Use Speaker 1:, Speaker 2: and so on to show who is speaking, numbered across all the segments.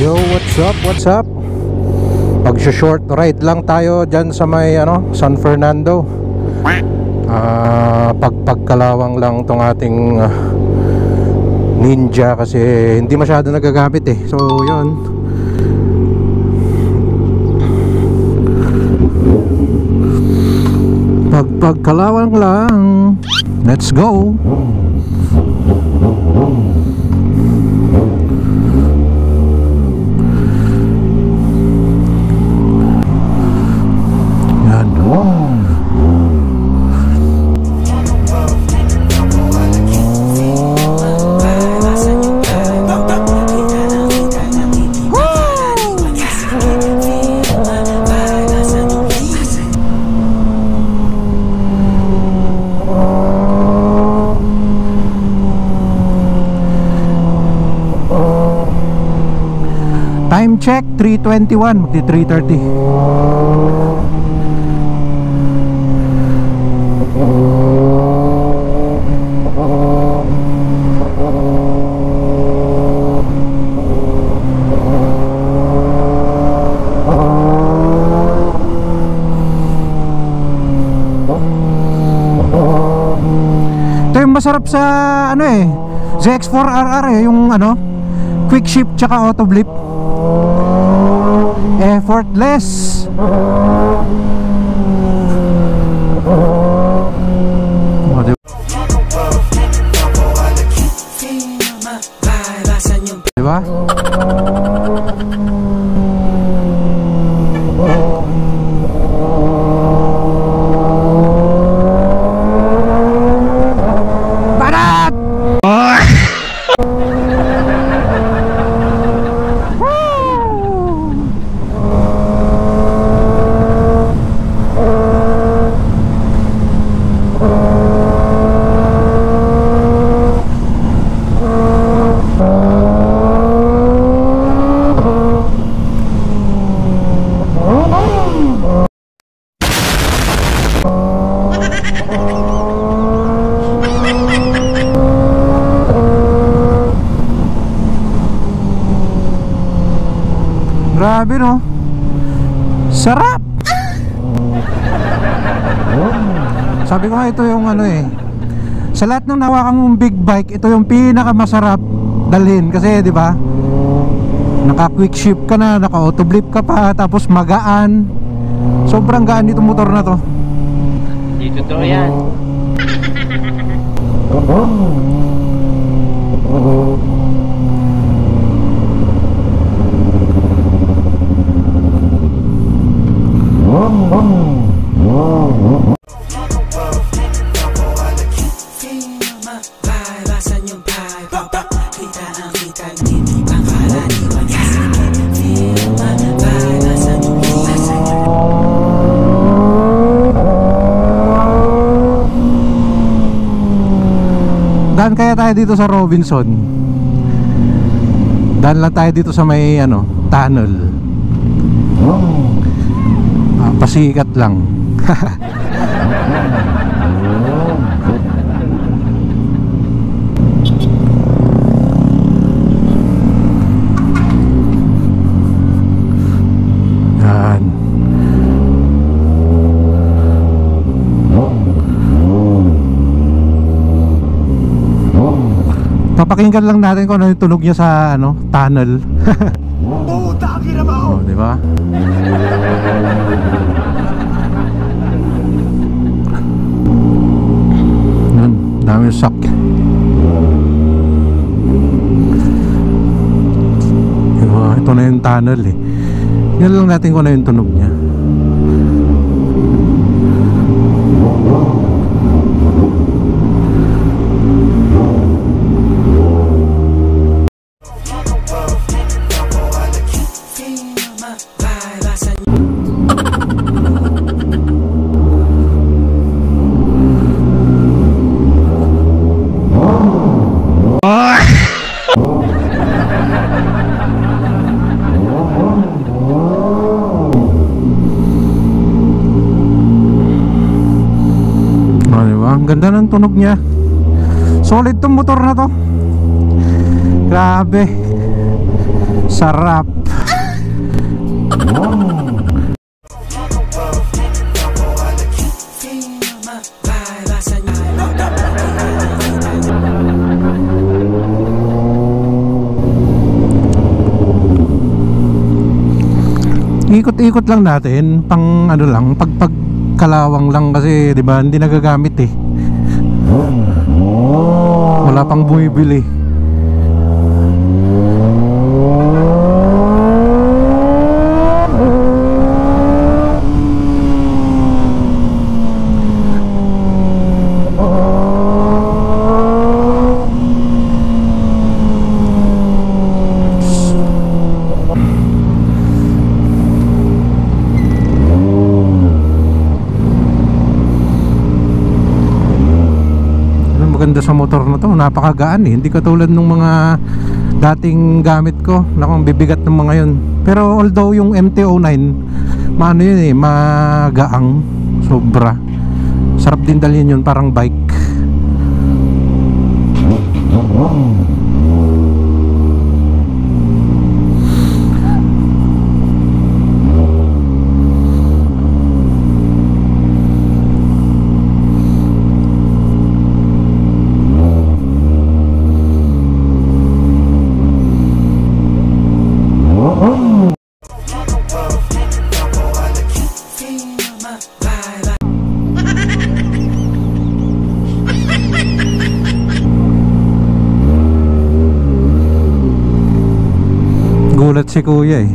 Speaker 1: Yo, what's up, what's up? Pag-short ride lang tayo dyan sa may San Fernando. Pagkalawang lang tong ating Ninja kasi hindi masyado nagagamit eh. So yun, pagkalawang lang. Let's go. Time check 3:21, magti 3:30. Ito yung masarap sa ZX4RR yung quick shift tsaka auto blip. Effortless. Diba? Barat! Grabe no, sarap. Sabi ko nga ito yung sa lahat ng nawakan mong big bike, ito yung pinakamasarap dalhin kasi 'di ba? Naka quick shift ka na, naka auto blip ka pa, tapos magaan. Sobrang gaan dito motor na to.
Speaker 2: Dito to yan.
Speaker 1: Daan kaya tayo dito sa Robinson. Daan lang tayo dito sa may tunnel. Pasikat lang. Yan. Papakinggan lang natin kung ano yung tunog niya sa tunnel. Oh, di ba? Yan, dami yung sak. Ito na yung tunnel eh. Yan lang natin kung ano yung tunog niya. Ang ganda ng tunog niya. Solid tong motor na to. Grabe. Sarap. Ikot-ikot lang natin, pang ano lang, pagkalawang lang kasi 'di ba, hindi nagagamit eh. Wala pang bumibili. Maganda sa motor na to, napakagaan eh. Hindi katulad nung mga dating gamit ko, nakang bibigat ng mga yun. Pero although yung MT-09 maano yun eh, magaang, sobra. Sarap din dalhin yun, parang bike. Gulat si kuya eh.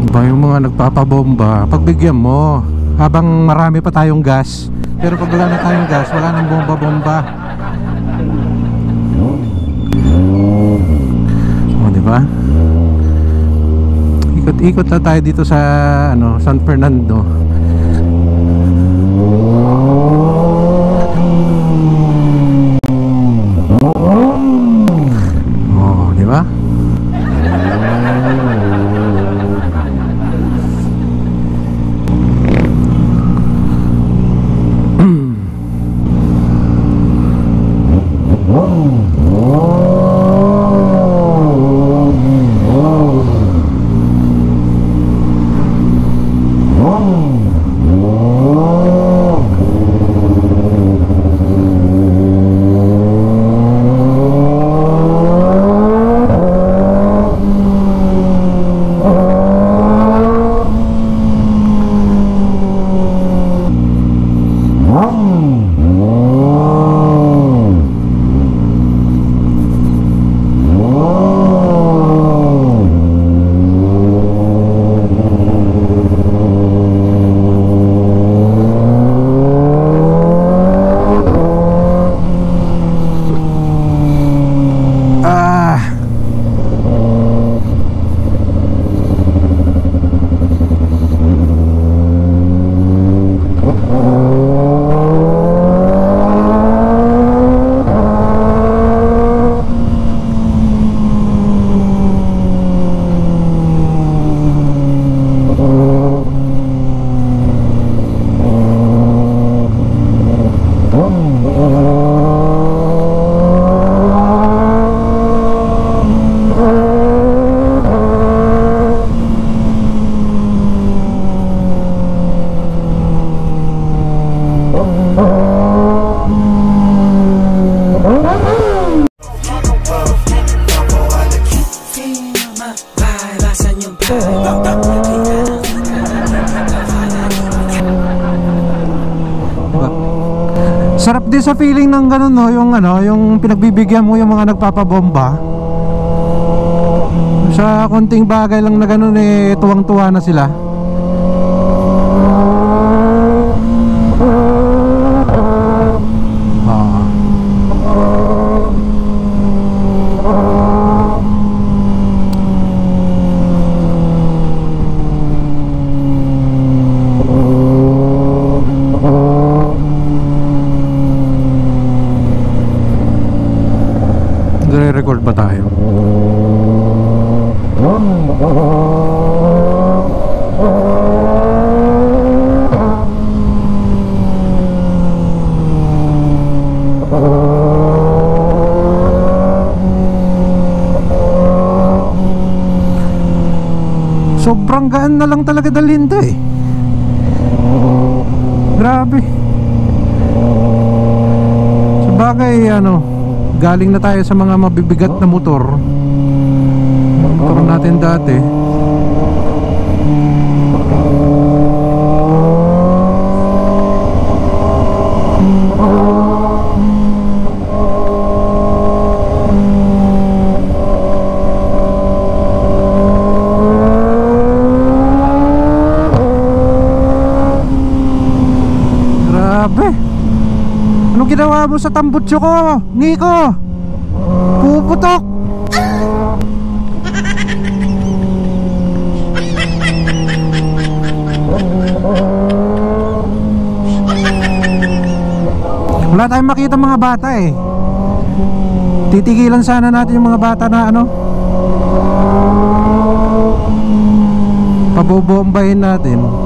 Speaker 1: Iba yung mga nagpapabomba, pagbigyan mo habang marami pa tayong gas. Pero pag wala na tayong gas, wala nang bomba-bomba. O, diba? Ikot-ikot na tayo dito sa ano, San Fernando. Oh, di ba? Sarap din sa feeling ng ganun, no, yung ano, yung pinagbibigyan mo yung mga nagpapabomba. Sa konting bagay lang na ganun eh, tuwang-tuwa na sila. Nagre-record ba tayo? Sobrang gaan na lang talaga dalhin to eh. Grabe. Sabagay ano, galing na tayo sa mga mabibigat na motor. Motor natin dati. Grabe. Anong ginawa mo sa tambutso ko, Nico? Puputok. Wala tayong makita mga bata eh. Titigilan sana natin yung mga bata na ano, pabobombahin natin.